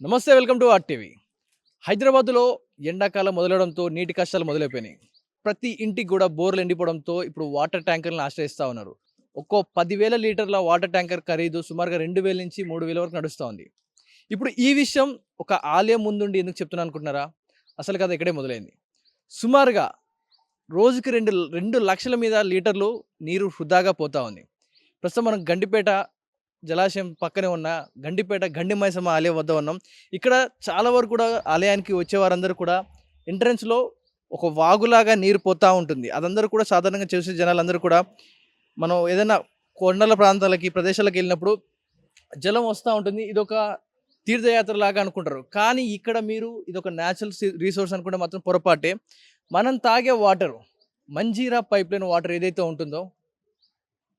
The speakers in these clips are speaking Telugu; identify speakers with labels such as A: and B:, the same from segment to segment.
A: నమస్తే, వెల్కమ్ టు ఆర్టీవీ. హైదరాబాద్లో ఎండాకాలం మొదలవడంతో నీటి కష్టాలు మొదలైపోయినాయి. ప్రతి ఇంటికి కూడా బోర్లు ఎండిపోవడంతో ఇప్పుడు వాటర్ ట్యాంకర్లను ఆశ్రయిస్తూ ఉన్నారు. ఒక్కో 10,000 లీటర్ల వాటర్ ట్యాంకర్ ఖరీదు సుమారుగా 2,000 నుంచి 3,000 వరకు నడుస్తూ ఉంది. ఇప్పుడు ఈ విషయం ఒక ఆలయం ముందుండి ఎందుకు చెప్తున్నాను అనుకుంటున్నారా? అసలు కథ ఇక్కడే మొదలైంది. సుమారుగా రోజుకి 2 లక్షల మీద లీటర్లు నీరు వృధాగా పోతా ఉంది. ప్రస్తుతం మనం గండిపేట జలాశయం పక్కనే ఉన్న గండిపేట గండి మైసమ్మ ఆలయం వద్ద ఉన్నాం. ఇక్కడ చాలా వరకు కూడా ఆలయానికి వచ్చేవారందరూ కూడా ఎంట్రన్స్‌లో ఒక వాగులాగా నీరు పోతా ఉంటుంది. అదందరూ కూడా సాధారణంగా చూసే జనాలందరూ కూడా మనం ఏదైనా కొండల ప్రాంతాలకి, ప్రదేశాలకు వెళ్ళినప్పుడు జలం వస్తా ఉంటుంది. ఇదొక తీర్థయాత్రలాగా అనుకుంటారు. కానీ ఇక్కడ మీరు ఇదొక న్యాచురల్ రిసోర్స్ అనుకుంటే మాత్రం పొరపాటే. మనం తాగే వాటరు మంజీరా పైప్‌లైన్ వాటర్ ఏదైతే ఉంటుందో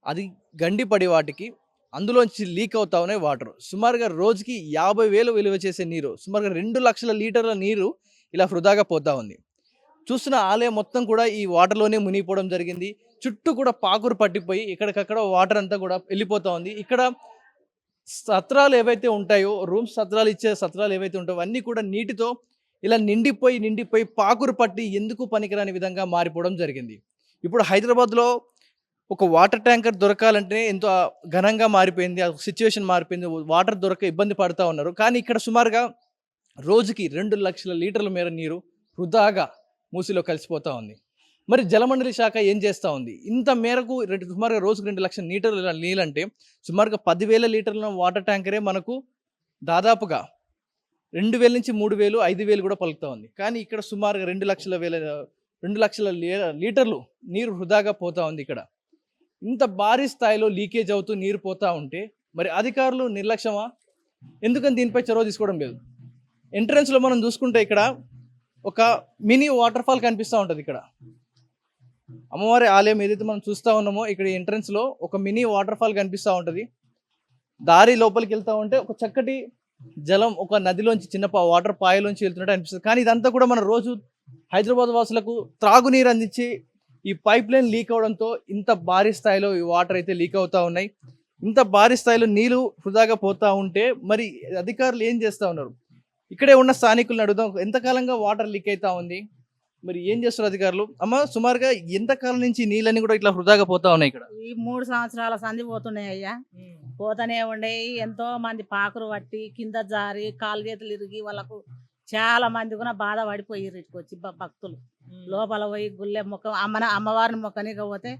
A: అది గండిపడి వాటికి అందులోంచి లీక్ అవుతా ఉన్నాయి వాటర్. సుమారుగా రోజుకి 50,000 విలువ చేసే నీరు, సుమారుగా 2,00,000 లీటర్ల నీరు ఇలా వృధాగా పోతా ఉంది. చూస్తున్న ఆలయం మొత్తం కూడా ఈ వాటర్‌లోనే మునిగిపోవడం జరిగింది. చుట్టూ కూడా పాకురు పట్టిపోయి ఎక్కడికక్కడ వాటర్ అంతా కూడా వెళ్ళిపోతా ఉంది. ఇక్కడ సత్రాలు ఏవైతే ఉంటాయో, సత్రాలు ఇచ్చే సత్రాలు ఏవైతే ఉంటాయో అవన్నీ కూడా నీటితో ఇలా నిండిపోయి పాకురు పట్టి ఎందుకు పనికిరాని విధంగా మారిపోవడం జరిగింది. ఇప్పుడు హైదరాబాద్‌లో ఒక వాటర్ ట్యాంకర్ దొరకాలంటే ఎంతో ఘనంగా మారిపోయింది. ఆ సిట్యుయేషన్ మారిపోయింది. వాటర్ దొరక్క ఇబ్బంది పడతా ఉన్నారు. కానీ ఇక్కడ సుమారుగా రోజుకి 2,00,000 లీటర్ల మేర నీరు వృధాగా మూసిలో కలిసిపోతా ఉంది. మరి జలమండలి శాఖ ఏం చేస్తా ఉంది? ఇంత మేరకు సుమారుగా రోజుకు 2,00,000 లీటర్ల నీళ్ళంటే సుమారుగా 10,000 లీటర్ల వాటర్ ట్యాంకరే మనకు దాదాపుగా 2,000 నుంచి 3,000, 5,000 కూడా పలుకుతా ఉంది. కానీ ఇక్కడ సుమారుగా 2,00,000 లీటర్లు నీరు వృధాగా పోతా ఉంది ఇక్కడ. ఇంత భారీ స్థాయిలో లీకేజ్ అవుతూ నీరు పోతా ఉంటే మరి అధికారులు నిర్లక్ష్యమా? ఎందుకని దీనిపై చొరవ తీసుకోవడం లేదు? ఎంట్రన్స్‌లో మనం చూసుకుంటే ఇక్కడ ఒక మినీ వాటర్ ఫాల్ కనిపిస్తూ ఉంటుంది. ఇక్కడ అమ్మవారి ఆలయం ఏదైతే మనం చూస్తూ ఉన్నామో ఇక్కడ ఎంట్రన్స్‌లో ఒక మినీ వాటర్ ఫాల్ కనిపిస్తూ ఉంటుంది. దారి లోపలికి వెళ్తూ ఉంటే ఒక చక్కటి జలం ఒక నదిలోంచి చిన్న వాటర్ పాయలోంచి వెళ్తున్నట్టు అనిపిస్తుంది. కానీ ఇదంతా కూడా మనం రోజు హైదరాబాద్ వాసులకు త్రాగునీరు అందించి ఈ పైప్ లైన్ లీక్ అవడంతో ఇంత భారీ స్థాయిలో ఈ వాటర్ అయితే లీక్ అవుతా ఉన్నాయి. ఇంత భారీ స్థాయిలో నీళ్లు వృధాగా పోతా ఉంటే మరి అధికారులు ఏం చేస్తూ ఉన్నారు? ఇక్కడే ఉన్న స్థానికులను అడుగుదాం. ఎంతకాలంగా వాటర్ లీక్ అవుతా ఉంది, మరి ఏం చేస్తారు అధికారులు? అమ్మ, సుమారుగా ఎంతకాలం నుంచి నీళ్ళన్నీ కూడా ఇట్లా వృధాగా పోతా ఉన్నాయి ఇక్కడ?
B: ఈ 3 సంవత్సరాల సంధి పోతున్నాయి అయ్యా. పోతూనే ఉండేవి. ఎంతో మంది పాకురు పట్టి కింద జారి కాలు చేతులు ఇరిగి వాళ్ళకు చాలా మంది కూడా బాధ పడిపోయారు. ఇటుకొచ్చి భక్తులు లోపల పోయి గుళ్ళె అమ్మవారిని మొక్కనిగా పోతే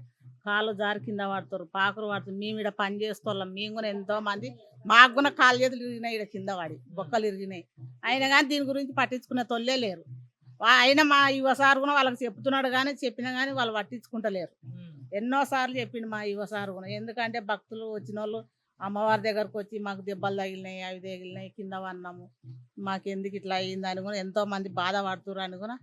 B: కాళ్ళు జారి కింద పడతారు, పాకురు పడుతారు. మేము ఇక్కడ పని చేసుకోవాలి, మేము కూడా ఎంతో మంది మాకు కూడా కాలు చేతులు ఇరిగినాయి, ఇక్కడ కింద పడి బొక్కలు ఇరిగినాయి. అయినా కానీ దీని గురించి పట్టించుకునే తొల్లే లేరు. అయినా మా యువసారు కూడా వాళ్ళకి చెప్తున్నాడు, కానీ చెప్పినా కానీ వాళ్ళు పట్టించుకుంటలేరు. ఎన్నోసార్లు చెప్పిండు మా యువసారు కూడా. ఎందుకంటే భక్తులు వచ్చిన వాళ్ళు అమ్మవారి దగ్గరకు వచ్చి మాకు దెబ్బలు తగిలినాయి, అవి తగిలినాయి, కింద పడినాము, మాకు ఎందుకు ఇట్లా అయ్యింది అని కూడా ఎంతో మంది బాధపడుతున్నారు అని కూడా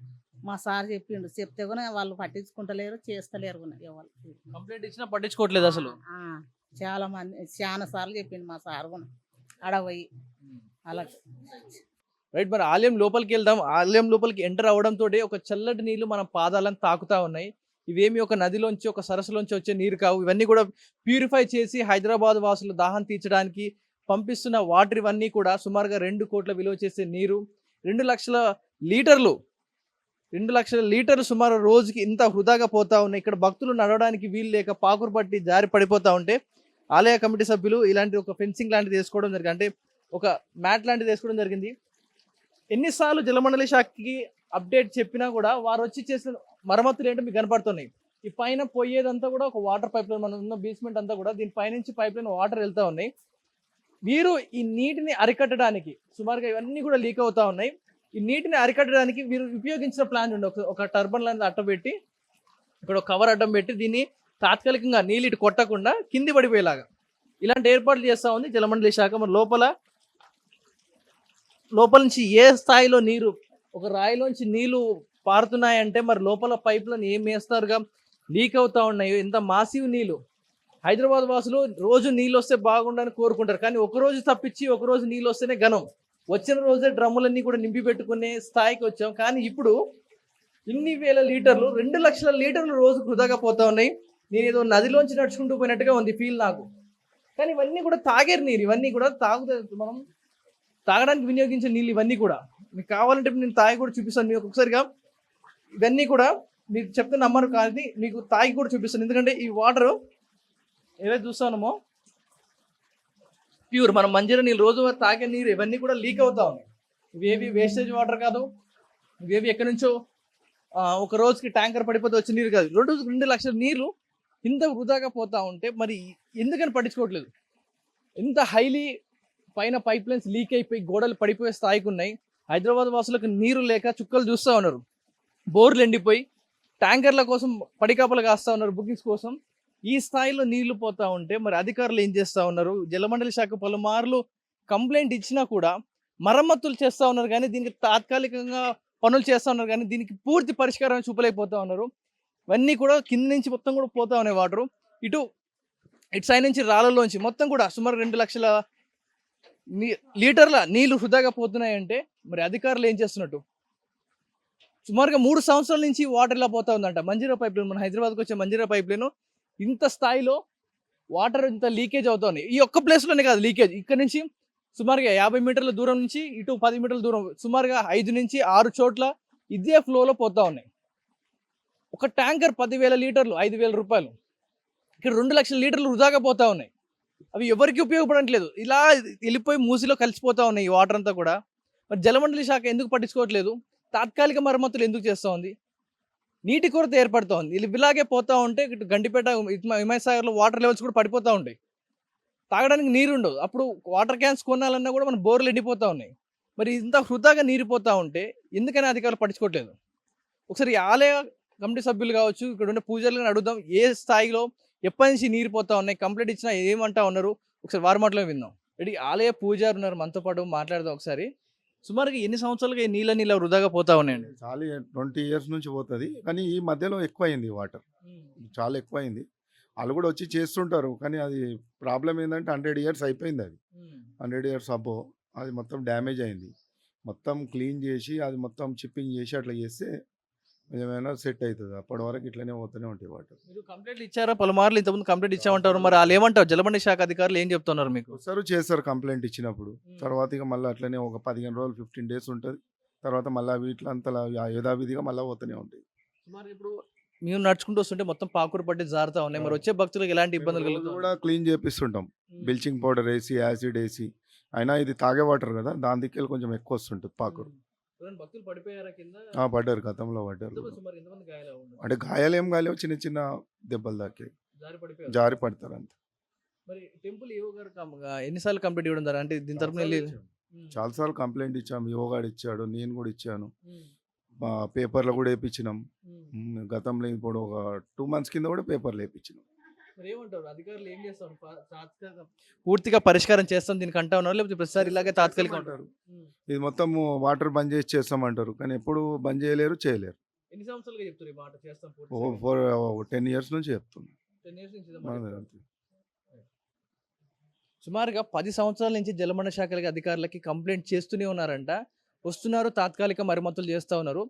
B: మా సార్ చెప్పిండు. చెప్తే కూడా వాళ్ళు పట్టించుకుంటలేరు, చేస్తలేరు కూడా ఎవరు.
A: కంప్లైంట్ ఇచ్చినా పట్టించుకోవట్లేదు అసలు.
B: చాలా మంది చాలా సార్లు చెప్పిండు మా సార్ కూడా అడవయి అలా.
A: రైట్, మరి ఆలయం లోపలికి వెళ్దాం. ఆలయం లోపలికి ఎంటర్ అవడంతో ఒక చల్లటి నీళ్లు మన పాదాలను తాకుతా ఉన్నాయి. ఇవేమి ఒక నదిలోంచి ఒక సరస్సులోంచి వచ్చే నీరు కావు. ఇవన్నీ కూడా ప్యూరిఫై చేసి హైదరాబాద్ వాసుల దాహం తీర్చడానికి పంపిస్తున్న వాటర్ ఇవన్నీ కూడా సుమారుగా 2 కోట్ల విలువ చేసే నీరు. 2,00,000 లీటర్లు 2,00,000 లీటర్లు సుమారు రోజుకి ఇంత వృధాగా పోతా ఉన్నాయి. ఇక్కడ భక్తులు నడవడానికి వీలు లేక పాకురు పట్టి జారి పడిపోతా ఉంటే ఆలయ కమిటీ సభ్యులు ఇలాంటి ఒక ఫెన్సింగ్ లాంటిది వేసుకోవడం జరిగింది. అంటే ఒక మ్యాట్ లాంటిది వేసుకోవడం జరిగింది. ఎన్నిసార్లు జలమండలి శాఖకి అప్డేట్ చెప్పినా కూడా వారు వచ్చి చేసిన మరమ్మతులు ఏంటో మీకు కనపడుతున్నాయి. ఈ పైన పోయేదంతా కూడా ఒక వాటర్ పైప్ లైన్, మనం ఉన్న బేస్మెంట్ అంతా కూడా దీని పైనుంచి పైప్ లైన్ వాటర్ వెళ్తా ఉన్నాయి. వీరు ఈ నీటిని అరికట్టడానికి సుమారుగా ఇవన్నీ కూడా లీక్ అవుతా ఉన్నాయి. ఈ నీటిని అరికట్టడానికి వీరు ఉపయోగించిన ప్లాన్ ఉండే ఒక టర్బన్ లాంటి అడ్డం ఇక్కడ ఒక కవర్ అడ్డం పెట్టి దీన్ని తాత్కాలికంగా నీళ్ళు ఇటు కొట్టకుండా కింది పడిపోయేలాగా ఇలాంటి ఏర్పాట్లు చేస్తూ ఉంది జలమండలి శాఖ. మరి లోపల నుంచి ఏ స్థాయిలో నీరు, ఒక రాయిలోంచి నీళ్లు పారుతున్నాయంటే మరి లోపల పైపులను ఏం వేస్తారుగా లీక్ అవుతా ఉన్నాయి. ఎంత మాసివ్ నీళ్ళు. హైదరాబాద్ వాసులు రోజు నీళ్ళు వస్తే బాగుండని కోరుకుంటారు, కానీ ఒకరోజు తప్పించి ఒకరోజు నీళ్ళు వస్తేనే ఘనం. వచ్చిన రోజే డ్రమ్ములన్నీ కూడా నింపి పెట్టుకునే స్థాయికి వచ్చాం. కానీ ఇప్పుడు ఇన్ని వేల లీటర్లు 2,00,000 లీటర్లు రోజు వృధాగా పోతా ఉన్నాయి. నేను ఏదో నదిలోంచి నడుచుకుంటూ పోయినట్టుగా ఉంది ఫీల్ నాకు. కానీ ఇవన్నీ కూడా తాగేరు నీరు, ఇవన్నీ కూడా తాగుతారు మనం తాగడానికి వినియోగించే నీళ్ళు ఇవన్నీ కూడా మీకు కావాలంటే ఇప్పుడు నేను తాగి కూడా చూపిస్తాను. మీకు ఒకసారిగా ఇవన్నీ కూడా మీకు చెప్తే నమ్మరు కానీ మీకు తాగి కూడా చూపిస్తాను. ఎందుకంటే ఈ వాటర్ ఏవైతే చూస్తామో ప్యూర్ మనం మంజీరా నీళ్ళు రోజు తాగే నీరు ఇవన్నీ కూడా లీక్ అవుతా ఉన్నాయి. ఇవేవి వేస్టేజ్ వాటర్ కాదు, ఇవేవి ఎక్కడి నుంచో ఒక రోజుకి ట్యాంకర్ పడిపోతే వచ్చే నీరు కాదు. 2 లక్షల నీళ్ళు ఇంత వృధాగా పోతా ఉంటే మరి ఎందుకని పట్టించుకోవట్లేదు? ఇంత హైలీ పైన పైప్ లైన్స్ లీక్ అయిపోయి గోడలు పడిపోయే స్థాయికి ఉన్నాయి. హైదరాబాద్ వాసులకు నీరు లేక చుక్కలు చూస్తూ ఉన్నారు. బోర్లు ఎండిపోయి ట్యాంకర్ల కోసం పడికాపలు కాస్తూ ఉన్నారు బుకింగ్స్ కోసం. ఈ స్థాయిలో నీళ్లు పోతా ఉంటే మరి అధికారులు ఏం చేస్తూ ఉన్నారు? జలమండలి శాఖ పలుమార్లు కంప్లైంట్ ఇచ్చినా కూడా మరమ్మతులు చేస్తూ ఉన్నారు కానీ దీనికి తాత్కాలికంగా పనులు చేస్తూ ఉన్నారు కానీ దీనికి పూర్తి పరిష్కారం చూపలేకపోతా ఉన్నారు. ఇవన్నీ కూడా కింద నుంచి మొత్తం కూడా పోతా ఉన్నాయి వాటరు. ఇటు సైడ్ నుంచి రాళ్ళలోంచి మొత్తం కూడా సుమారు 2 లక్షల లీటర్ల నీళ్లు వృధాగా పోతున్నాయంటే మరి అధికారులు ఏం చేస్తున్నట్టు? సుమారుగా 3 సంవత్సరాల నుంచి వాటర్ ఇలా పోతా ఉందంట. మంజీరా పైప్ లైన్, మన హైదరాబాద్కి వచ్చే మంజీరా పైప్ లైన్ ఇంత స్థాయిలో వాటర్ ఇంత లీకేజ్ అవుతుంది. ఈ ఒక్క ప్లేస్లోనే కాదు లీకేజ్, ఇక్కడ నుంచి సుమారుగా 50 మీటర్ల దూరం నుంచి ఇటు 10 మీటర్ల దూరం సుమారుగా 5 నుంచి 6 చోట్ల ఇదే ఫ్లోలో పోతా ఉన్నాయి. ఒక ట్యాంకర్ 10,000 లీటర్లు 5,000 రూపాయలు, ఇక్కడ 2 లక్షల లీటర్లు వృధాగా పోతా ఉన్నాయి. అవి ఎవరికి ఉపయోగపడట్లేదు, ఇలా వెళ్ళిపోయి మూసిలో కలిసిపోతా ఉన్నాయి ఈ వాటర్ అంతా కూడా. మరి జలమండలి శాఖ ఎందుకు పట్టించుకోవట్లేదు? తాత్కాలిక మరమ్మతులు ఎందుకు చేస్తూ ఉంది? నీటి కొరత ఏర్పడుతూ ఉంది. వీళ్ళు ఇలాగే పోతూ ఉంటే ఇటు గండిపేట హిమాయసాగర్లో వాటర్ లెవెల్స్ కూడా పడిపోతూ ఉంటాయి. తాగడానికి నీరు ఉండదు. అప్పుడు వాటర్ క్యాన్స్ కొనాలన్నా కూడా మన బోర్లు ఎండిపోతూ ఉన్నాయి. మరి ఇంత వృధాగా నీరు పోతూ ఉంటే ఎందుకని అధికారులు పట్టించుకోవట్లేదు? ఒకసారి ఆలయ కమిటీ సభ్యులు కావచ్చు, ఇక్కడ ఉండే పూజారులను అడుగుదాం, ఏ స్థాయిలో ఎప్పటి నుంచి నీరు పోతా ఉన్నాయి, కంప్లైంట్ ఇచ్చినా ఏమంటా ఉన్నారు, ఒకసారి వారి మాటలో విందాం. రెడీ ఆలయ పూజారు ఉన్నారు మనతో పాటు, మాట్లాడదాం ఒకసారి. సుమారుగా ఎన్ని సంవత్సరాలుగా ఈ నీళ్ళ వృధాగా పోతా ఉన్నాయండి?
C: చాలా 20 ఇయర్స్ నుంచి పోతుంది, కానీ ఈ మధ్యలో ఎక్కువైంది వాటర్, చాలా ఎక్కువైంది. వాళ్ళు కూడా వచ్చి చేస్తుంటారు, కానీ అది ప్రాబ్లం ఏంటంటే 100 ఇయర్స్ అయిపోయింది. అది 100 ఇయర్స్ అబ్బో, అది మొత్తం డ్యామేజ్ అయింది. మొత్తం క్లీన్ చేసి అది మొత్తం చిప్పింగ్ చేసి అట్లా చేస్తే ఏమైనా సెట్ అవుతుంది. అప్పటి వరకు ఇట్లనే పోతూనే ఉంటాయి వాటర్.
A: మీరు కంప్లైంట్లు ఇచ్చారా? పలుమార్లు ఇంతకుముందు కంప్లైంట్ ఇచ్చామంటారు, మరి వాళ్ళు ఏమంటారు? జలమండలి శాఖ అధికారులు ఏం చెప్తున్నారు మీకు?
C: వస్తారు, చేస్తారు కంప్లైంట్ ఇచ్చినప్పుడు. తర్వాత ఇక మళ్ళీ అట్లనే ఒక 15 రోజులు 15 డేస్ ఉంటుంది. తర్వాత మళ్ళీ వీటిలో అంతలా యథావిధిగా మళ్ళీ పోతూనే ఉంటాయి.
A: మరి ఇప్పుడు మేము నడుచుకుంటూ వస్తుంటే మొత్తం పాకురు పట్టి జారుతా ఉన్నాయి. మరి వచ్చే భక్తులకు ఎలాంటి ఇబ్బందులు
C: రోజు
A: కలుగుతాయి?
C: కూడా క్లీన్ చేపిస్తుంటాం, బ్లీచింగ్ పౌడర్ వేసి యాసిడ్ వేసి. అయినా ఇది తాగే వాటర్ కదా, దాని దిక్కెళ్ళి కొంచెం ఎక్కువ వస్తుంటుంది పాకురు.
A: భక్తులు పడిపోయారా కింద?
C: పడ్డారు, గతంలో పడ్డారు.
A: సుమారు ఎంతమంది గాయాలు ఉన్నారు?
C: అంటే గాయాలు ఏం కాలేవు, చిన్న చిన్న దెబ్బలు దాకే
A: జారి పడిపోయారు.
C: జారి పడతారు అంతే.
A: మరి టెంపుల్ ఈవో గారు ఎన్నిసార్లు కంప్లీట్ ఇవ్వడం ద్వారా అంటే దీని తరపున వెళ్ళి
C: చాలాసార్లు కంప్లైంట్ ఇచ్చాము, యోగాడు ఇచ్చాడు, నేను కూడా ఇచ్చాను, పేపర్లో కూడా వేయించినాం. గతంలో ఇప్పుడు ఒక 2 months కింద కూడా పేపర్లు వేయించినాం.
A: మరి ఏమంటారు అధికారులు? ఏం చేస్తాం? పూర్తిగా పరిష్కారం చేస్తాం దీనికి అంటా ఉన్నారు, లేకపోతే ప్రతిసారి ఇలాగే తాత్కాలిక
C: అంటారు. ఇది మొత్తం వాటర్ బంద్ చేసి చేస్తామంటారు, కానీ ఎప్పుడు బంద్ చేయలేరు, చేయలేరు.
A: ఎన్ని సంవత్సరాలుగా చెప్తారు ఈ మాట చేస్తాం?
C: 10 years నుంచి చెప్తున్నాం.
A: 10 years నుంచి సుమారుగా 10 సంవత్సరాల నుంచి జలమండలి శాఖలకి అధికారులకి కంప్లైంట్ చేస్తూనే ఉన్నారంట. వస్తున్నారు, తాత్కాలిక మరమ్మతులు చేస్తూ ఉన్నారు.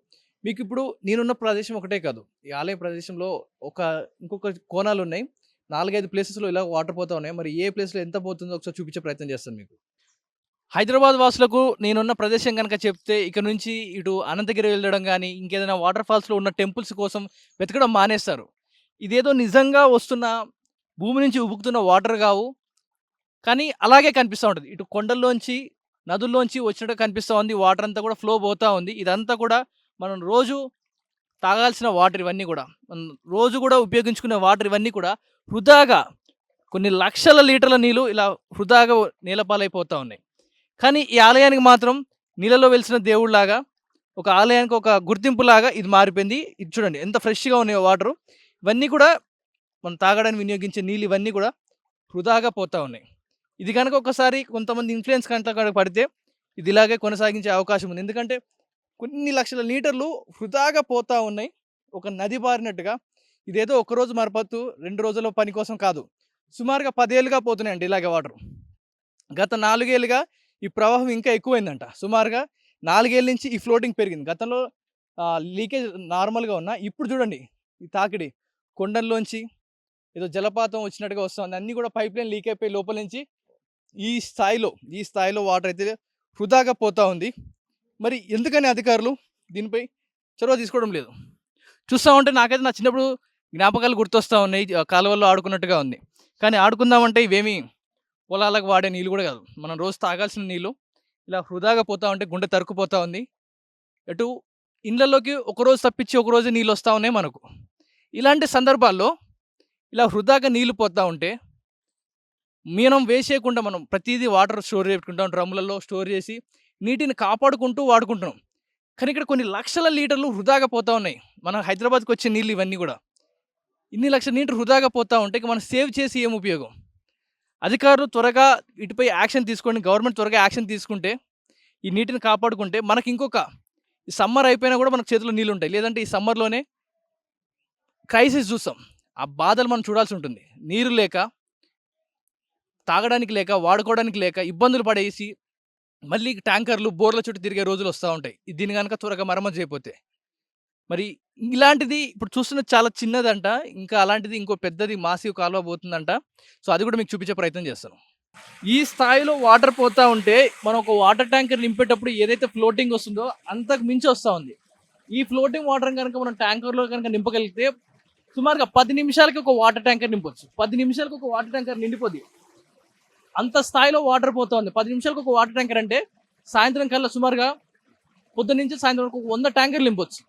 A: మీకు ఇప్పుడు నేనున్న ప్రదేశం ఒకటే కాదు, ఈ ఆలయ ప్రదేశంలో ఇంకొక కోణాలు ఉన్నాయి. 4-5 ప్లేసెస్లో ఇలా వాటర్ పోతా ఉన్నాయి. మరి ఏ ప్లేస్లో ఎంత పోతుందో ఒకసారి చూపించే ప్రయత్నం చేస్తాను మీకు. హైదరాబాద్ వాసులకు నేనున్న ప్రదేశం కనుక చెప్తే ఇక నుంచి ఇటు అనంతగిరి వెళ్ళడం కానీ ఇంకేదైనా వాటర్ ఫాల్స్లో ఉన్న టెంపుల్స్ కోసం వెతకడం మానేస్తారు. ఇదేదో నిజంగా వస్తున్న భూమి నుంచి ఉబుకుతున్న వాటర్ కావు, కానీ అలాగే కనిపిస్తూ ఉంటుంది. ఇటు కొండల్లోంచి నదుల్లోంచి వచ్చినట్టు కనిపిస్తూ ఉంది. వాటర్ అంతా కూడా ఫ్లో పోతూ ఉంది. ఇదంతా కూడా మనం రోజు తాగాల్సిన వాటర్, ఇవన్నీ కూడా మనం రోజు కూడా ఉపయోగించుకునే వాటర్, ఇవన్నీ కూడా వృధాగా కొన్ని లక్షల లీటర్ల నీళ్ళు ఇలా వృధాగా నీలపాలైపోతూ ఉన్నాయి. కానీ ఈ ఆలయానికి మాత్రం నీళ్ళలో వెలిసిన దేవుళ్ళలాగా, ఒక ఆలయానికి ఒక గుర్తింపులాగా ఇది మారిపోయింది. ఇది చూడండి ఎంత ఫ్రెష్గా ఉన్నాయో వాటరు. ఇవన్నీ కూడా మనం తాగడానికి వినియోగించే నీళ్ళు ఇవన్నీ కూడా వృధాగా పోతూ ఉన్నాయి. ఇది కనుక ఒకసారి కొంతమంది ఇన్ఫ్లుయెన్స్ కనుక పడితే ఇది ఇలాగే కొనసాగించే అవకాశం ఉంది. ఎందుకంటే కొన్ని లక్షల లీటర్లు వృధాగా పోతూ ఉన్నాయి, ఒక నది బారినట్టుగా. ఇదేదో ఒకరోజు మరపత్తు 2 రోజుల పని కోసం కాదు, సుమారుగా 10 ఏళ్ళుగా పోతున్నాయండి ఇలాగే వాటర్. గత 4 ఏళ్ళుగా ఈ ప్రవాహం ఇంకా ఎక్కువైందంట. సుమారుగా 4 ఏళ్ళ నుంచి ఈ ఫ్లోటింగ్ పెరిగింది. గతంలో లీకేజ్ నార్మల్గా ఉన్నా ఇప్పుడు చూడండి ఈ తాకిడి, కొండల్లోంచి ఏదో జలపాతం వచ్చినట్టుగా వస్తుంది. అన్నీ కూడా పైప్ లైన్ లీక్ అయిపోయి లోపల నుంచి ఈ స్థాయిలో వాటర్ అయితే వృధాగా పోతూ ఉంది. మరి ఎందుకని అధికారులు దీనిపై చొరవ తీసుకోవడం లేదు? చూస్తూ ఉంటే నాకైతే నా చిన్నప్పుడు జ్ఞాపకాలు గుర్తొస్తూ ఉన్నాయి. కాలువల్లో ఆడుకున్నట్టుగా ఉంది. కానీ ఆడుకుందామంటే ఇవేమీ పొలాలకు వాడే నీళ్ళు కూడా కాదు. మనం రోజు తాగాల్సిన నీళ్ళు ఇలా వృధాగా పోతా ఉంటే గుండె తరుక్కుపోతా ఉంది. ఎటు ఇండ్లలోకి ఒకరోజు తప్పించి ఒకరోజు నీళ్ళు వస్తూ ఉన్నాయి మనకు. ఇలాంటి సందర్భాల్లో ఇలా వృధాగా నీళ్ళు పోతా ఉంటే మనం వేసేయకుండా మనం ప్రతిదీ వాటర్ స్టోర్ చేసుకుంటాం, డ్రమ్ములలో స్టోర్ చేసి నీటిని కాపాడుకుంటూ వాడుకుంటున్నాం. కానీ ఇక్కడ కొన్ని లక్షల లీటర్లు వృధాగా పోతా ఉన్నాయి. మన హైదరాబాద్కి వచ్చే నీళ్ళు ఇవన్నీ కూడా ఇన్ని లక్షల లీటర్ వృధాగా పోతా ఉంటే ఇక మనం సేవ్ చేసి ఏం ఉపయోగం? అధికారులు త్వరగా ఇటుపై యాక్షన్ తీసుకోండి. గవర్నమెంట్ త్వరగా యాక్షన్ తీసుకుంటే ఈ నీటిని కాపాడుకుంటే మనకి ఇంకొక ఈ సమ్మర్ అయిపోయినా కూడా మనకు చేతిలో నీళ్ళు ఉంటాయి. లేదంటే ఈ సమ్మర్లోనే క్రైసిస్ చూస్తాం. ఆ బాధలు మనం చూడాల్సి ఉంటుంది. నీరు లేక, తాగడానికి లేక, వాడుకోవడానికి లేక ఇబ్బందులు పడేసి మళ్ళీ ట్యాంకర్లు బోర్ల చుట్టూ తిరిగే రోజులు వస్తూ ఉంటాయి. దీన్ని కనుక త్వరగా మరమ్మతు చేయకపోతే. మరి ఇలాంటిది ఇప్పుడు చూస్తున్నది చాలా చిన్నదంట. ఇంకా అలాంటిది ఇంకో పెద్దది మాసివ్ కాలువ పోతుందంట. సో అది కూడా మీకు చూపించే ప్రయత్నం చేస్తాను. ఈ స్థాయిలో వాటర్ పోతా ఉంటే మనం ఒక వాటర్ ట్యాంకర్ నింపేటప్పుడు ఏదైతే ఫ్లోటింగ్ వస్తుందో అంతకు మించి వస్తూ ఉంది. ఈ ఫ్లోటింగ్ వాటర్ కనుక మనం ట్యాంకర్లో కనుక నింపగలిగితే సుమారుగా 10 నిమిషాలకి ఒక వాటర్ ట్యాంకర్ నింపొచ్చు. 10 నిమిషాలకు ఒక వాటర్ ట్యాంకర్ నిండిపోద్ది. అంత స్థాయిలో వాటర్ పోతా ఉంది. 10 నిమిషాలకు ఒక వాటర్ ట్యాంకర్ అంటే సాయంత్రం కల్లా సుమారుగా పొద్దున్న నుంచి సాయంత్రం వరకు 100 ట్యాంకర్లు నింపొచ్చు.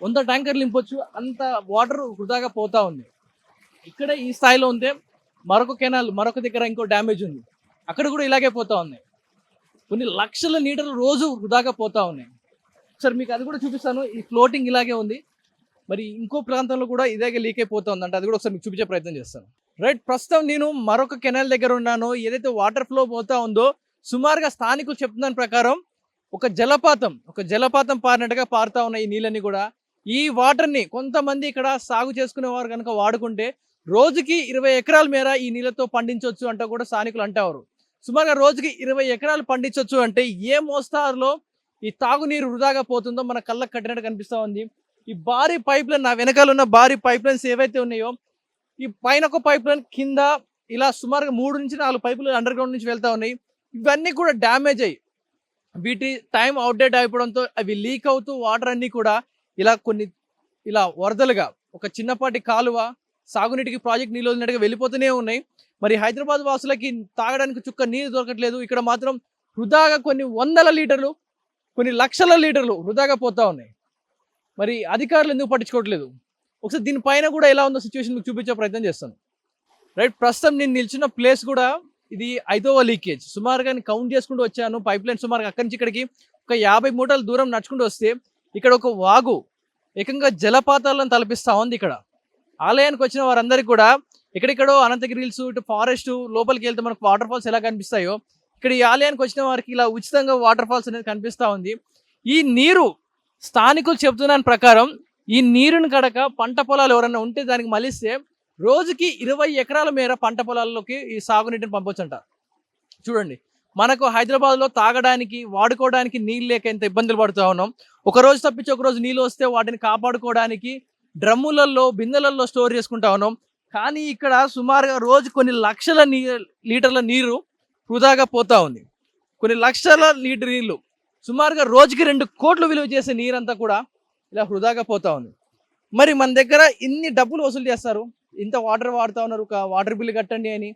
A: 100 ట్యాంకర్లు నింపొచ్చు. అంత వాటర్ వృధాగా పోతా ఉంది. ఇక్కడ ఈ స్థాయిలో ఉంటే మరొక కెనాల్ మరొక దగ్గర ఇంకో డ్యామేజ్ ఉంది. అక్కడ కూడా ఇలాగే పోతా ఉన్నాయి. కొన్ని లక్షల లీటర్లు రోజు వృధాగా పోతా ఉన్నాయి. సరే మీకు అది కూడా చూపిస్తాను. ఈ ఫ్లోటింగ్ ఇలాగే ఉంది. మరి ఇంకో ప్రాంతంలో కూడా ఇలాగే లీక్ అయిపోతా ఉంది అంటే అది కూడా ఒకసారి మీకు చూపించే ప్రయత్నం చేస్తాను. రైట్, ప్రస్తుతం నేను మరొక కెనాల్ దగ్గర ఉన్నాను. ఏదైతే వాటర్ ఫ్లో పోతా ఉందో సుమారుగా స్థానికులు చెప్తున్న ప్రకారం ఒక జలపాతం పారినట్టుగా పారుతా ఉన్నాయి ఈ నీళ్ళని కూడా. ఈ వాటర్ని కొంతమంది ఇక్కడ సాగు చేసుకునే వారు కనుక వాడుకుంటే రోజుకి 20 ఎకరాల మేర ఈ నీళ్ళతో పండించవచ్చు అంటూ కూడా స్థానికులు అంటారు. సుమారుగా రోజుకి 20 ఎకరాలు పండించవచ్చు అంటే ఏ మోస్తారులో ఈ తాగునీరు వృధాగా పోతుందో మన కళ్ళకు కట్టినట్టు కనిపిస్తూ ఉంది. ఈ భారీ పైప్ లైన్, నా వెనకాల ఉన్న భారీ పైప్ లైన్స్ ఏవైతే ఉన్నాయో ఈ పైన ఒక పైప్ లైన్ కింద ఇలా సుమారుగా 3 నుంచి 4 పైపులు అండర్ గ్రౌండ్ నుంచి వెళ్తా ఉన్నాయి. ఇవన్నీ కూడా డ్యామేజ్ అయ్యి వీటి టైం అవుట్డేట్ అయిపోవడంతో అవి లీక్ అవుతూ వాటర్ అన్నీ కూడా ఇలా వరదలుగా ఒక చిన్నపాటి కాలువ సాగునీటికి ప్రాజెక్ట్ నీళ్ళు వదిలినట్టుగా వెళ్ళిపోతూనే ఉన్నాయి. మరి హైదరాబాద్ వాసులకి తాగడానికి చుక్క నీరు దొరకట్లేదు. ఇక్కడ మాత్రం వృధాగా కొన్ని వందల లీటర్లు, కొన్ని లక్షల లీటర్లు వృధాగా పోతా ఉన్నాయి. మరి అధికారులు ఎందుకు పట్టించుకోవట్లేదు? ఒకసారి దీనిపైన కూడా ఎలా ఉందో సిచ్యువేషన్ మీకు చూపించే ప్రయత్నం చేస్తాను. రైట్, ప్రస్తుతం నేను నిల్చున్న ప్లేస్ కూడా ఇది 5వ లీకేజ్. సుమారుగా నేను కౌంట్ చేసుకుంటూ వచ్చాను. పైప్ లైన్ సుమారుగా అక్కడి నుంచి ఇక్కడికి ఒక 50 మూటల దూరం నడుచుకుంటూ వస్తే ఇక్కడ ఒక వాగు ఏకంగా జలపాతాలను తలపిస్తూ ఉంది. ఇక్కడ ఆలయానికి వచ్చిన వారందరికీ కూడా ఎక్కడెక్కడో అనంతగిరి హిల్స్, ఇటు ఫారెస్ట్ లోపలికి వెళ్తే మనకు వాటర్ ఫాల్స్ ఎలా కనిపిస్తాయో ఇక్కడ ఈ ఆలయానికి వచ్చిన వారికి ఇలా ఉచితంగా వాటర్ ఫాల్స్ అనేది కనిపిస్తూ ఉంది. ఈ నీరు స్థానికులు చెబుతున్న ప్రకారం ఈ నీరుని కడక పంట పొలాలు ఎవరైనా ఉంటే దానికి మలిస్తే రోజుకి 20 ఎకరాల మేర పంట పొలాల్లోకి ఈ సాగునీటిని పంపొచ్చంట. చూడండి, మనకు హైదరాబాద్లో తాగడానికి, వాడుకోవడానికి నీళ్ళు లేక ఎంత ఇబ్బందులు పడుతూ ఉన్నాం. ఒక రోజు తప్పించి ఒక రోజు నీళ్ళు వస్తే వాటిని కాపాడుకోవడానికి డ్రమ్ములలో, బిందెలలో స్టోర్ చేసుకుంటా ఉన్నాం. కానీ ఇక్కడ సుమారుగా రోజు కొన్ని లక్షల లీటర్ల నీరు వృధాగా పోతా ఉంది. కొన్ని లక్షల లీటర్ నీళ్ళు సుమారుగా రోజుకి 2 కోట్లు విలువ చేసే నీరంతా కూడా ఇలా వృధాగా పోతా ఉంది. మరి మన దగ్గర ఇన్ని డబ్బులు వసూలు చేస్తారు, ఇంత వాటర్ వాడుతూ ఉన్నారు, ఒక వాటర్ బిల్లు కట్టండి అని.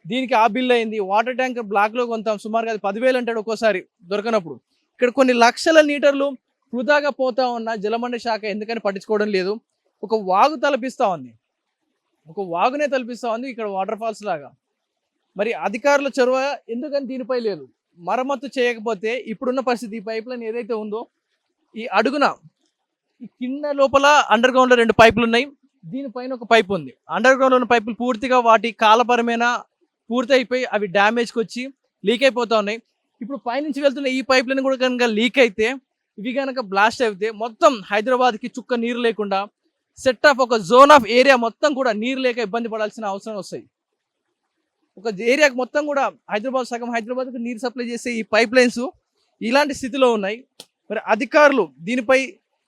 A: దీనికి ఆ బిల్ అయింది. వాటర్ ట్యాంకర్ బ్లాక్లో కొంటాం, సుమారుగా అది 10,000 అంటాడు ఒక్కోసారి దొరకనప్పుడు. ఇక్కడ కొన్ని లక్షల లీటర్లు వృధాగా పోతా ఉన్న జలమండలి శాఖ ఎందుకని పట్టించుకోవడం లేదు? ఒక వాగు తలపిస్తూ ఉంది, ఒక వాగునే తలపిస్తూ ఉంది ఇక్కడ వాటర్ ఫాల్స్ లాగా. మరి అధికారుల చొరవ ఎందుకని దీనిపై లేదు? మరమ్మతు చేయకపోతే ఇప్పుడున్న పరిస్థితి, ఈ పైప్ లైన్ ఏదైతే ఉందో ఈ అడుగున ఈ కింద లోపల అండర్ గ్రౌండ్లో 2 పైపులు ఉన్నాయి, దీనిపైన ఒక పైప్ ఉంది. అండర్ గ్రౌండ్లో ఉన్న పైపులు పూర్తిగా వాటి కాలపరమైన పూర్తి అయిపోయి అవి డ్యామేజ్కి వచ్చి లీక్ అయిపోతూ ఉన్నాయి. ఇప్పుడు పైనుంచి వెళ్తున్న ఈ పైప్ లైన్ కూడా కనుక లీక్ అయితే, ఇవి కనుక బ్లాస్ట్ అయితే మొత్తం హైదరాబాద్కి చుక్క నీరు లేకుండా సెట్ ఆఫ్ ఒక జోన్ ఆఫ్ ఏరియా మొత్తం కూడా నీరు లేక ఇబ్బంది పడాల్సిన అవసరం వస్తాయి. ఒక ఏరియాకి మొత్తం కూడా హైదరాబాద్, సగం హైదరాబాద్కి నీరు సప్లై చేసే ఈ పైప్ లైన్స్ ఇలాంటి స్థితిలో ఉన్నాయి. మరి అధికారులు దీనిపై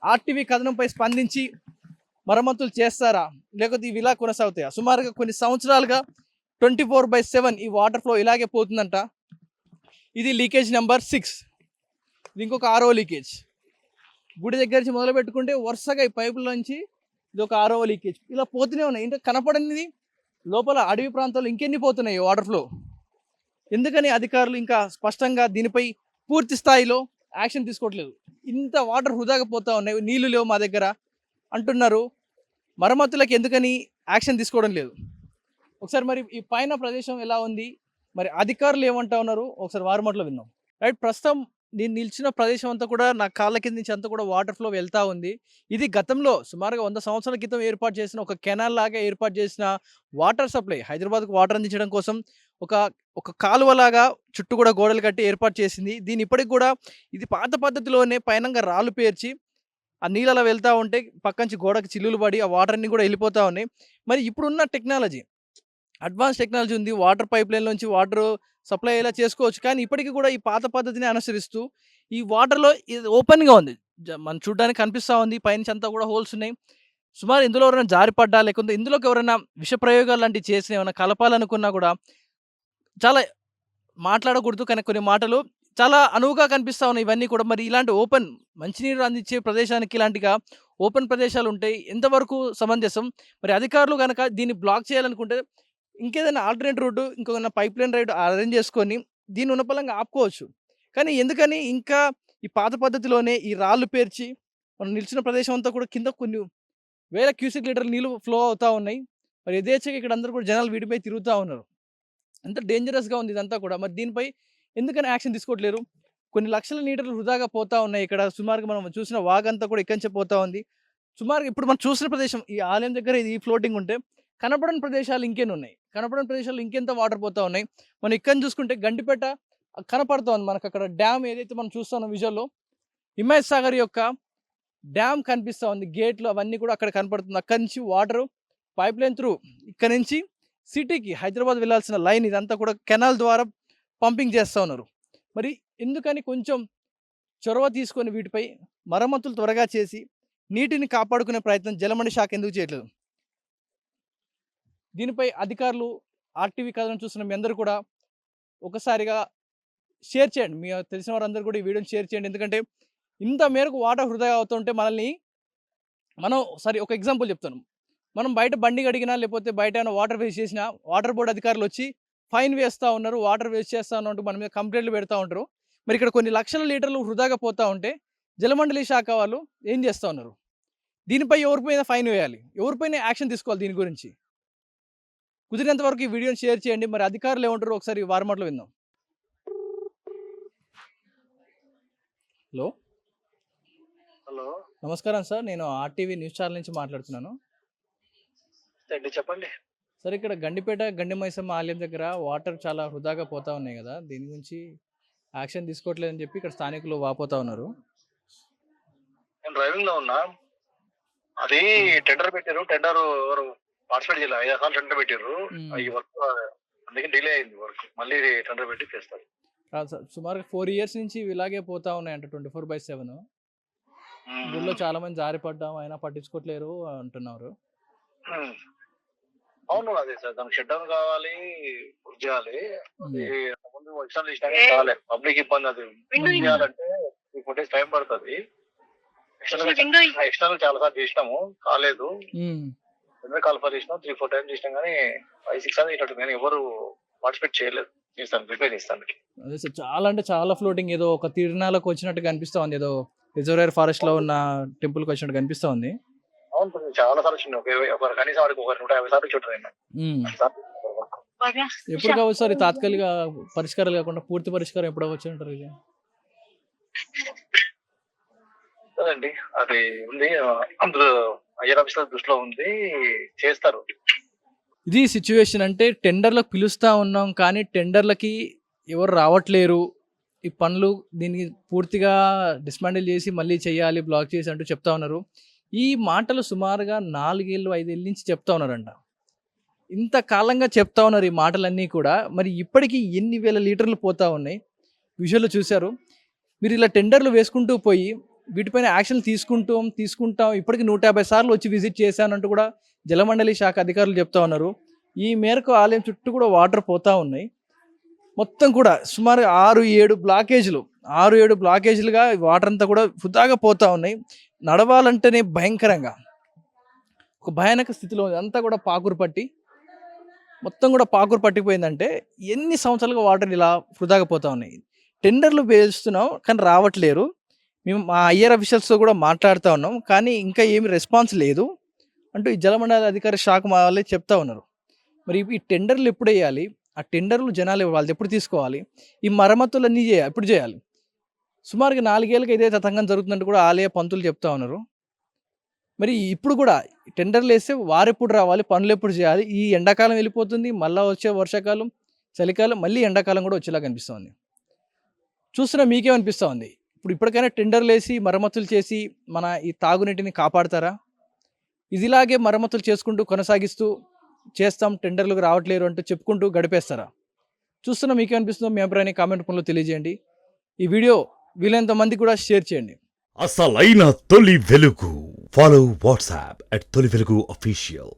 A: ఆర్టీవీ కథనంపై స్పందించి మరమ్మతులు చేస్తారా, లేకపోతే ఇవి ఇలా కొనసాగుతాయా? సుమారుగా కొన్ని సంవత్సరాలుగా 24/7 ఈ వాటర్ ఫ్లో ఇలాగే పోతుందంట. ఇది లీకేజ్ నెంబర్ 6. ఇది ఇంకొక ఆరో లీకేజ్. గుడి దగ్గర నుంచి మొదలు పెట్టుకుంటే వరుసగా ఈ పైపుల నుంచి ఇది ఒక ఆరో లీకేజ్ ఇలా పోతూనే ఉన్నాయి. ఇంకా కనపడనిది లోపల అడవి ప్రాంతాల్లో ఇంకెన్ని పోతున్నాయి వాటర్ ఫ్లో. ఎందుకని అధికారులు ఇంకా స్పష్టంగా దీనిపై పూర్తి స్థాయిలో యాక్షన్ తీసుకోవట్లేదు? ఇంత వాటర్ వృధాగా పోతా ఉన్నాయి, నీళ్లు లేవు మా దగ్గర అంటున్నారు. మరమ్మతులకు ఎందుకని యాక్షన్ తీసుకోవడం లేదు? ఒకసారి మరి ఈ పైన ప్రదేశం ఎలా ఉంది, మరి అధికారులు ఏమంటా ఉన్నారు ఒకసారి వారి మాటలో విన్నాం. రైట్, ప్రస్తుతం నేను నిల్చిన ప్రదేశం అంతా కూడా నా కాళ్ళ కింద నుంచి అంతా కూడా వాటర్ ఫ్లో వెళ్తూ ఉంది. ఇది గతంలో సుమారుగా 100 సంవత్సరాల క్రితం ఏర్పాటు చేసిన ఒక కెనాల్ లాగా ఏర్పాటు చేసిన వాటర్ సప్లై, హైదరాబాద్కు వాటర్ అందించడం కోసం ఒక ఒక కాలువలాగా చుట్టూ కూడా గోడలు కట్టి ఏర్పాటు చేసింది. దీని ఇప్పటికి కూడా ఇది పాత పద్ధతిలోనే పైనంగా రాళ్ళు పేర్చి ఆ నీళ్ళు అలా వెళ్తూ ఉంటే పక్కంచి గోడకి చిల్లులు పడి ఆ వాటర్ అన్ని కూడా వెళ్ళిపోతూ ఉన్నాయి. మరి ఇప్పుడున్న టెక్నాలజీ, అడ్వాన్స్ టెక్నాలజీ ఉంది, వాటర్ పైప్ లైన్ నుంచి వాటర్ సప్లై అయ్యేలా చేసుకోవచ్చు. కానీ ఇప్పటికీ కూడా ఈ పాత పద్ధతిని అనుసరిస్తూ ఈ వాటర్లో ఇది ఓపెన్గా ఉంది, మనం చూడడానికి కనిపిస్తూ ఉంది. పైనుంచి అంతా కూడా హోల్స్ ఉన్నాయి. సుమారు ఇందులో ఎవరైనా జారిపడ్డా లేకుంటే ఇందులోకి ఎవరైనా విష ప్రయోగాలు లాంటివి చేసిన ఏమైనా కలపాలనుకున్నా కూడా చాలా మాట్లాడకూడదు. కానీ కొన్ని మాటలు చాలా అనువుగా కనిపిస్తూ ఉన్నాయి ఇవన్నీ కూడా. మరి ఇలాంటి ఓపెన్ మంచినీరు అందించే ప్రదేశానికి ఇలాంటిగా ఓపెన్ ప్రదేశాలు ఉంటాయి, ఎంతవరకు సమంజసం? మరి అధికారులు కనుక దీన్ని బ్లాక్ చేయాలనుకుంటే ఇంకేదైనా ఆల్టర్నేట్ రూట్, ఇంకొక పైప్ లైన్ రైడ్ అరేంజ్ చేసుకొని దీన్ని ఉన్నపలంగా ఆపుకోవచ్చు. కానీ ఎందుకని ఇంకా ఈ పాత పద్ధతిలోనే ఈ రాళ్ళు పేర్చి మనం నిలిచిన ప్రదేశం అంతా కూడా కింద కొన్ని వేల క్యూసెక్ లీటర్ల నీళ్ళు ఫ్లో అవుతూ ఉన్నాయి. మరి యథేచ్ఛగా ఇక్కడ అందరూ కూడా జనాలు వీటిపై తిరుగుతూ ఉన్నారు. ఎంత డేంజరస్గా ఉంది ఇదంతా కూడా. మరి దీనిపై ఎందుకని యాక్షన్ తీసుకోవట్లేరు? కొన్ని లక్షల లీటర్లు వృధాగా పోతా ఉన్నాయి. ఇక్కడ సుమారుగా మనం చూసిన వాగంతా కూడా ఇక్కడి నుంచే పోతా ఉంది. సుమారుగా ఇప్పుడు మనం చూసిన ప్రదేశం ఈ ఆలయం దగ్గర ఇది ఫ్లోటింగ్ ఉంటే కనపడని ప్రదేశాలు ఇంకెన్ని ఉన్నాయి, కనపడని ప్రదేశాలు ఇంకెంత వాటర్ పోతా ఉన్నాయి. మనం ఇక్కడ చూసుకుంటే గండిపేట కనపడుతూ ఉంది మనకు. అక్కడ డ్యామ్ ఏదైతే మనం చూస్తున్నాం విజువల్లో, హిమాయత్ సాగర్ యొక్క డ్యామ్ కనిపిస్తూ ఉంది, గేట్లు అవన్నీ కూడా అక్కడ కనపడుతుంది. అక్కడి నుంచి వాటర్ పైప్ లైన్ త్రూ ఇక్కడ నుంచి సిటీకి హైదరాబాద్ వెళ్ళాల్సిన లైన్ ఇదంతా కూడా కెనాల్ ద్వారా పంపింగ్ చేస్తూ ఉన్నారు. మరి ఎందుకని కొంచెం చొరవ తీసుకొని వీటిపై మరమ్మతులు త్వరగా చేసి నీటిని కాపాడుకునే ప్రయత్నం జలమండలి శాఖ ఎందుకు చేయట్లేదు? దీనిపై అధికారులు, ఆర్టీవీ కథలను చూస్తున్న మీ అందరూ కూడా ఒకసారిగా షేర్ చేయండి, మీ తెలిసిన వారందరూ కూడా ఈ వీడియోని షేర్ చేయండి. ఎందుకంటే ఇంత మేరకు వాటర్ వృధా అవుతుంటే మనల్ని మనం ఒక ఎగ్జాంపుల్ చెప్తాను. మనం బయట బండి కడిగినా లేకపోతే బయట ఏమైనా వాటర్ వేస్ట్ చేసినా వాటర్ బోర్డు అధికారులు వచ్చి ఫైన్ వేస్తూ ఉన్నారు, వాటర్ వేస్ట్ చేస్తూ ఉన్నట్టు మన మీద కంప్లైంట్లు పెడతా ఉంటారు. మరి ఇక్కడ కొన్ని లక్షల లీటర్లు వృధాగా పోతూ ఉంటే జలమండలి శాఖ వాళ్ళు ఏం చేస్తూ ఉన్నారు? దీనిపై ఎవరిపైన ఫైన్ వేయాలి, ఎవరిపైన యాక్షన్ తీసుకోవాలి? దీని గురించి కుదిరినంత వరకు ఈ వీడియోని షేర్ చేయండి. మరి అధికారులు ఏమంటారు ఒకసారి వారి మాటలు విందాం. హలో,
D: హలో,
A: నమస్కారం సార్, నేను ఆర్టీవీ న్యూస్ ఛానల్ నుంచి మాట్లాడుతున్నాను.
D: చెప్పండి.
A: సార్, ఇక్కడ గండిపేట గండి మైసమ్మ ఆలయం దగ్గర వాటర్ చాలా వృధాగా పోతా ఉన్నాయి కదా, దీని గురించి యాక్షన్ తీసుకోవట్లేదని చెప్పి ఇక్కడ స్థానికులు వాపోతా ఉన్నారు.
D: నేను డ్రైవింగ్ లో ఉన్నా. అది టెండర్ పెట్టారు, టెండర్ ఎవరు పార్టిసిపేట్ చేయాలి, 5 సార్లు టెండర్ పెట్టారు. ఈ వర్క్ అందుకే డిలే అయింది, వర్క్ మళ్ళీ టెండర్ పెట్టి చేస్తారు.
A: సుమారు 4 years నుంచి ఇలాగే పోతా ఉన్నాయంట 24/7. గుళ్ళో చాలా మంది జారిపడ్డాం అయినా పట్టించుకోవట్లేరు అంటున్నారు.
D: అవును, అదే సార్, దానికి షట్ డౌన్ కావాలి, పూర్తి చేయాలి. ముందు ఎక్స్టర్నల్ చేసినా కావాలి, పబ్లిక్ ఇబ్బంది. అది చేయాలంటే 3-4 days టైం పడుతుంది. ఎక్స్టర్నల్ చాలా సార్లు చేసినాము, కాలేదు. కాల్ఫర్ చేసినాం, 3-4 times చేసినాం, కానీ 5-6 సార్లు చేసినట్టు కానీ ఎవరు పార్టిసిపేట్ చేయలేదు. చేస్తాను, ప్రిపేర్ చేస్తాను.
A: అదే సార్, చాలా అంటే చాలా ఫ్లోటింగ్, ఏదో ఒక తిరునాళ్ళకు వచ్చినట్టు కనిపిస్తా ఉంది, ఏదో రిజర్వేర్ ఫారెస్ట్ లో ఉన్న టెంపుల్ కి వచ్చినట్టు కనిపిస్తా ఉంది.
D: అవును, చాలా సార్లు వచ్చింది, కనీసం వాడికి 150 సార్లు చూడండి.
A: ఎప్పుడు కావచ్చు సార్ తాత్కాలిక పరిష్కారాలు కాకుండా పూర్తి పరిష్కారం ఎప్పుడు అవ్వచ్చు అంటారు? ఇది
D: అదండి, అది ఉంది, అందులో ఐఆర్ ఆఫీసర్ దృష్టిలో ఉంది, చేస్తారు.
A: ఇది సిచ్యువేషన్. అంటే టెండర్లకు పిలుస్తూ ఉన్నాం కానీ టెండర్లకి ఎవరు రావట్లేరు. ఈ పనులు దీనికి పూర్తిగా డిస్మాండిల్ చేసి మళ్ళీ చేయాలి, బ్లాక్ చేసి అంటూ చెప్తా ఉన్నారు. ఈ మాటలు సుమారుగా 4 ఏళ్ళు 5 ఏళ్ళ నుంచి చెప్తా ఉన్నారంట. ఇంత కాలంగా చెప్తా ఉన్నారు ఈ మాటలన్నీ కూడా. మరి ఇప్పటికీ ఎన్ని వేల లీటర్లు పోతా ఉన్నాయి, విజువల్లో చూశారు. మీరు ఇలా టెండర్లు వేసుకుంటూ పోయి వీటిపైన యాక్షన్ తీసుకుంటాం ఇప్పటికి 150 సార్లు వచ్చి విజిట్ చేశానంటూ కూడా జలమండలి శాఖ అధికారులు చెప్తా ఉన్నారు. ఈ మేరకు ఆలయం చుట్టూ కూడా వాటర్ పోతా ఉన్నాయి. మొత్తం కూడా సుమారు 6-7 బ్లాకేజీలుగా వాటర్ అంతా కూడా వృధాగా పోతా ఉన్నాయి. నడవాలంటేనే భయంకరంగా ఒక భయానక స్థితిలో ఉంది. అంతా కూడా పాకురు పట్టి మొత్తం కూడా పాకురు పట్టిపోయిందంటే ఎన్ని సంవత్సరాలుగా వాటర్ ఇలా వృధాగా పోతా ఉన్నాయి. టెండర్లు వేస్తున్నాం కానీ రావట్లేరు. మేము మా ఐఆర్ అఫీషియల్స్తో కూడా మాట్లాడుతూ ఉన్నాం కానీ ఇంకా ఏమి రెస్పాన్స్ లేదు అంటూ ఈ జలమండలి అధికారి శాఖ వాళ్ళే చెప్తా ఉన్నారు. మరి ఈ టెండర్లు ఎప్పుడు వేయాలి? ఆ టెండర్లు జనాలు వాళ్ళది ఎప్పుడు తీసుకోవాలి? ఈ మరమ్మతులు అన్నీ ఎప్పుడు చేయాలి? సుమారుగా 4 ఏళ్ళకి ఇదే తతంగం జరుగుతుందంటూ కూడా ఆలయ పంతులు చెప్తా ఉన్నారు. మరి ఇప్పుడు కూడా టెండర్లు వేస్తే వారెప్పుడు రావాలి? పనులు ఎప్పుడు చేయాలి? ఈ ఎండాకాలం వెళ్ళిపోతుంది, మళ్ళీ వచ్చే వర్షాకాలం, చలికాలం, మళ్ళీ ఎండాకాలం కూడా వచ్చేలా కనిపిస్తుంది. చూస్తున్నా మీకేమనిపిస్తూ ఉంది? ఇప్పటికైనా టెండర్లు వేసి మరమ్మతులు చేసి మన ఈ తాగునీటిని కాపాడతారా? ఇదిలాగే మరమ్మతులు చేసుకుంటూ కొనసాగిస్తూ చేస్తాం, టెండర్లకు రావట్లేరు అంటూ చెప్పుకుంటూ గడిపేస్తారా? చూస్తున్నా మీకేమనిపిస్తుందో మీ అభిప్రాయాన్ని కామెంట్ రూపంలో తెలియజేయండి. ఈ వీడియో వీలైనంత మంది కూడా షేర్ చేయండి.
E: అసలైన తొలి వెలుగు. ఫాలో వాట్సాప్ @తొలి వెలుగు official.